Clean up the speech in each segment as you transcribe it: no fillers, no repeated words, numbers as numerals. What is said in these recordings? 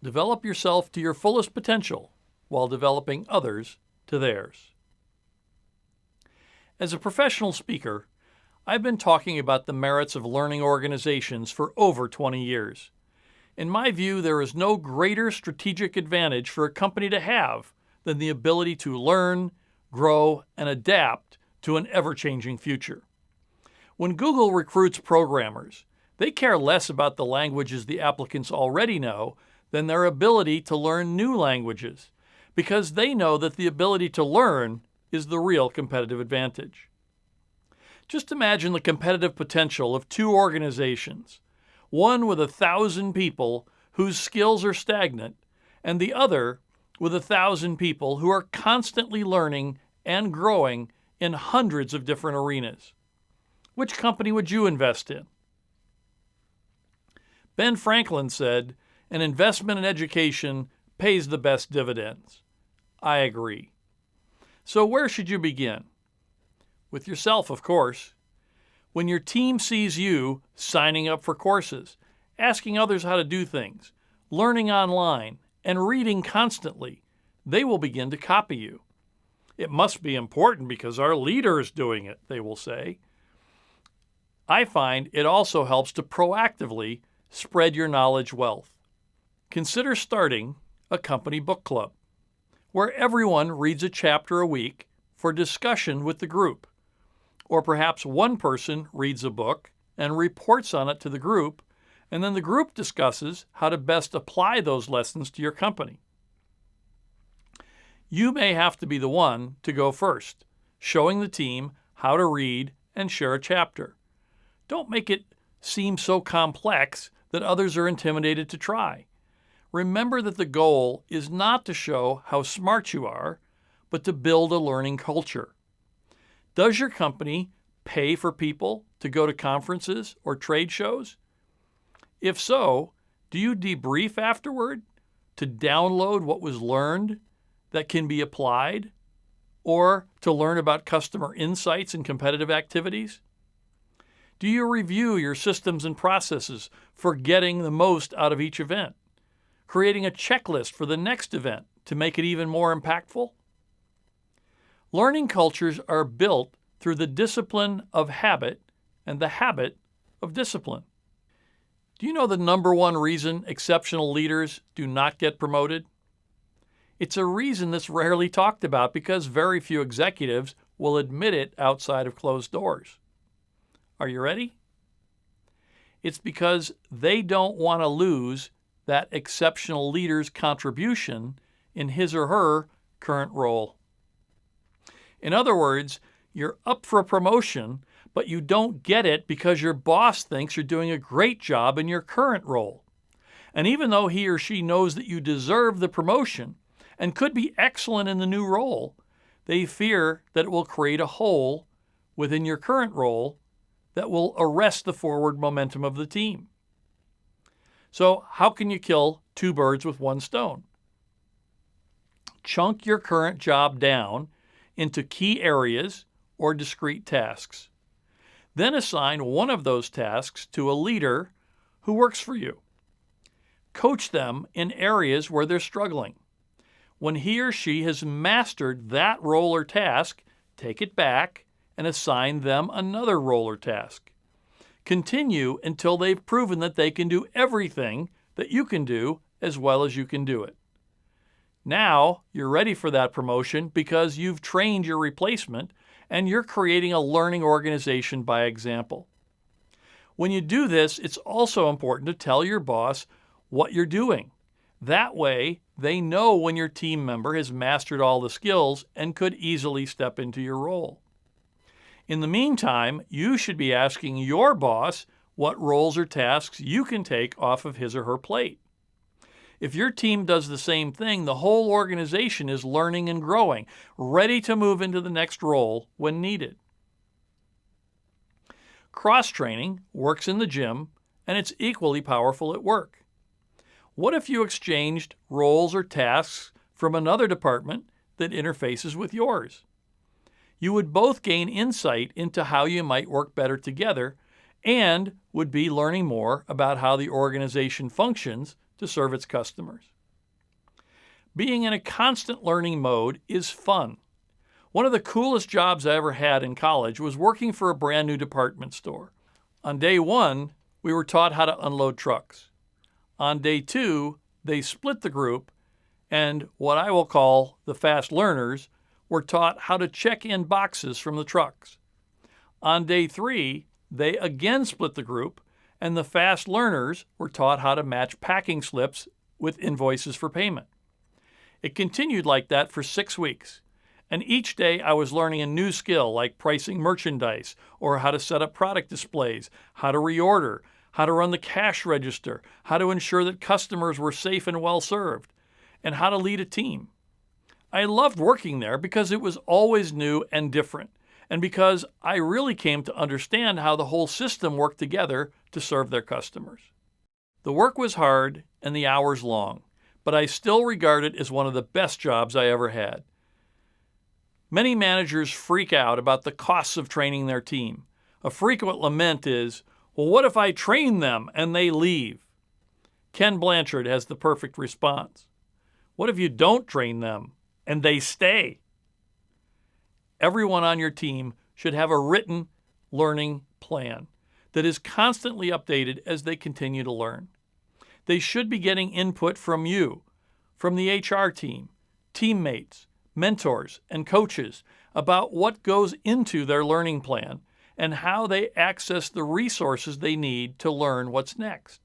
Develop yourself to your fullest potential while developing others to theirs. As a professional speaker, I've been talking about the merits of learning organizations for over 20 years. In my view, there is no greater strategic advantage for a company to have than the ability to learn, grow, and adapt to an ever-changing future. When Google recruits programmers, they care less about the languages the applicants already know than their ability to learn new languages, because they know that the ability to learn is the real competitive advantage. Just imagine the competitive potential of two organizations, one with 1,000 people whose skills are stagnant, and the other with 1,000 people who are constantly learning and growing in hundreds of different arenas. Which company would you invest in? Ben Franklin said, "An investment in education pays the best dividends." I agree. So where should you begin? With yourself, of course. When your team sees you signing up for courses, asking others how to do things, learning online, and reading constantly, they will begin to copy you. "It must be important because our leader is doing it," they will say. I find it also helps to proactively spread your knowledge wealth. Consider starting a company book club, where everyone reads a chapter a week for discussion with the group. Or perhaps one person reads a book and reports on it to the group, and then the group discusses how to best apply those lessons to your company. You may have to be the one to go first, showing the team how to read and share a chapter. Don't make it seem so complex that others are intimidated to try. Remember that the goal is not to show how smart you are, but to build a learning culture. Does your company pay for people to go to conferences or trade shows? If so, do you debrief afterward to download what was learned that can be applied, or to learn about customer insights and competitive activities? Do you review your systems and processes for getting the most out of each event, creating a checklist for the next event to make it even more impactful? Learning cultures are built through the discipline of habit and the habit of discipline. Do you know the number one reason exceptional leaders do not get promoted? It's a reason that's rarely talked about because very few executives will admit it outside of closed doors. Are you ready? It's because they don't want to lose that exceptional leader's contribution in his or her current role. In other words, you're up for a promotion, but you don't get it because your boss thinks you're doing a great job in your current role. And even though he or she knows that you deserve the promotion and could be excellent in the new role, they fear that it will create a hole within your current role that will arrest the forward momentum of the team. So how can you kill two birds with one stone? Chunk your current job down into key areas or discrete tasks. Then assign one of those tasks to a leader who works for you. Coach them in areas where they're struggling. When he or she has mastered that role or task, take it back and assign them another role or task. Continue until they've proven that they can do everything that you can do as well as you can do it. Now you're ready for that promotion because you've trained your replacement and you're creating a learning organization by example. When you do this, it's also important to tell your boss what you're doing. That way, they know when your team member has mastered all the skills and could easily step into your role. In the meantime, you should be asking your boss what roles or tasks you can take off of his or her plate. If your team does the same thing, the whole organization is learning and growing, ready to move into the next role when needed. Cross-training works in the gym, and it's equally powerful at work. What if you exchanged roles or tasks from another department that interfaces with yours? You would both gain insight into how you might work better together and would be learning more about how the organization functions to serve its customers. Being in a constant learning mode is fun. One of the coolest jobs I ever had in college was working for a brand new department store. On day one, we were taught how to unload trucks. On day two, they split the group, and what I will call the fast learners were taught how to check in boxes from the trucks. On day three, they again split the group, and the fast learners were taught how to match packing slips with invoices for payment. It continued like that for 6 weeks, and each day I was learning a new skill like pricing merchandise or how to set up product displays, how to reorder, how to run the cash register, how to ensure that customers were safe and well served, and how to lead a team. I loved working there because it was always new and different, and because I really came to understand how the whole system worked together to serve their customers. The work was hard and the hours long, but I still regard it as one of the best jobs I ever had. Many managers freak out about the costs of training their team. A frequent lament is, well, what if I train them and they leave? Ken Blanchard has the perfect response. What if you don't train them and they stay? Everyone on your team should have a written learning plan that is constantly updated as they continue to learn. They should be getting input from you, from the HR team, teammates, mentors, and coaches about what goes into their learning plan and how they access the resources they need to learn what's next.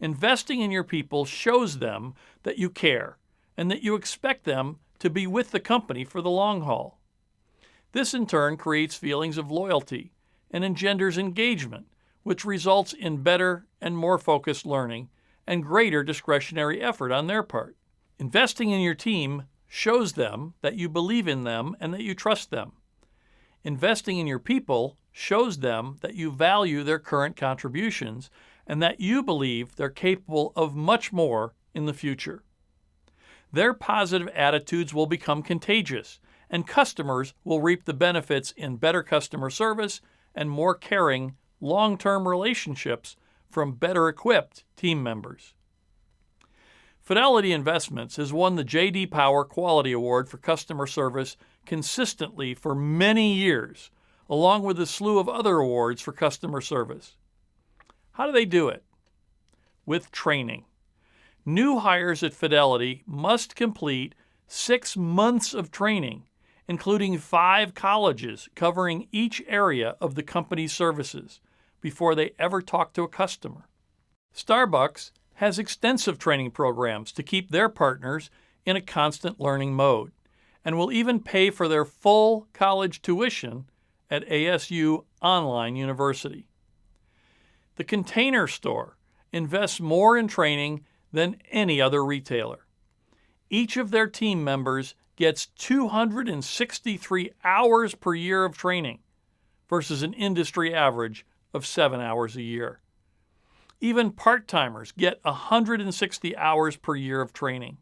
Investing in your people shows them that you care and that you expect them to be with the company for the long haul. This in turn creates feelings of loyalty and engenders engagement, which results in better and more focused learning and greater discretionary effort on their part. Investing in your team shows them that you believe in them and that you trust them. Investing in your people shows them that you value their current contributions and that you believe they're capable of much more in the future. Their positive attitudes will become contagious, and customers will reap the benefits in better customer service and more caring, long-term relationships from better equipped team members. Fidelity Investments has won the J.D. Power Quality Award for customer service consistently for many years, along with a slew of other awards for customer service. How do they do it? With training. New hires at Fidelity must complete 6 months of training, including 5 colleges covering each area of the company's services, before they ever talk to a customer. Starbucks has extensive training programs to keep their partners in a constant learning mode, and will even pay for their full college tuition at ASU Online University. The Container Store invests more in training than any other retailer. Each of their team members gets 263 hours per year of training versus an industry average of 7 hours a year. Even part-timers get 160 hours per year of training.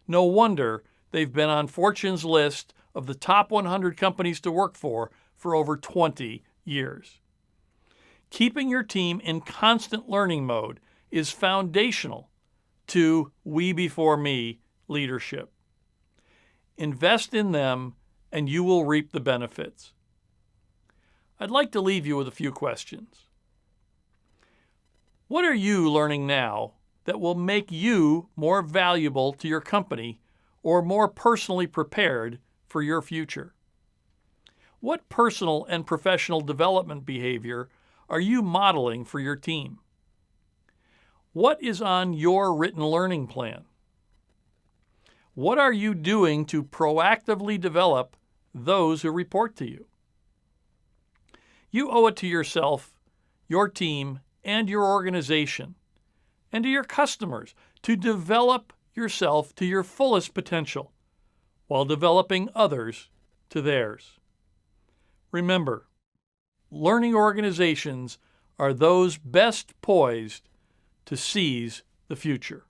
No wonder they've been on Fortune's list of the top 100 companies to work for over 20 years. Keeping your team in constant learning mode is foundational to we before me leadership. Invest in them and you will reap the benefits. I'd like to leave you with a few questions. What are you learning now that will make you more valuable to your company or more personally prepared for your future? What personal and professional development behavior are you modeling for your team? What is on your written learning plan? What are you doing to proactively develop those who report to you? You owe it to yourself, your team, and your organization, and to your customers to develop yourself to your fullest potential while developing others to theirs. Remember, learning organizations are those best poised to seize the future.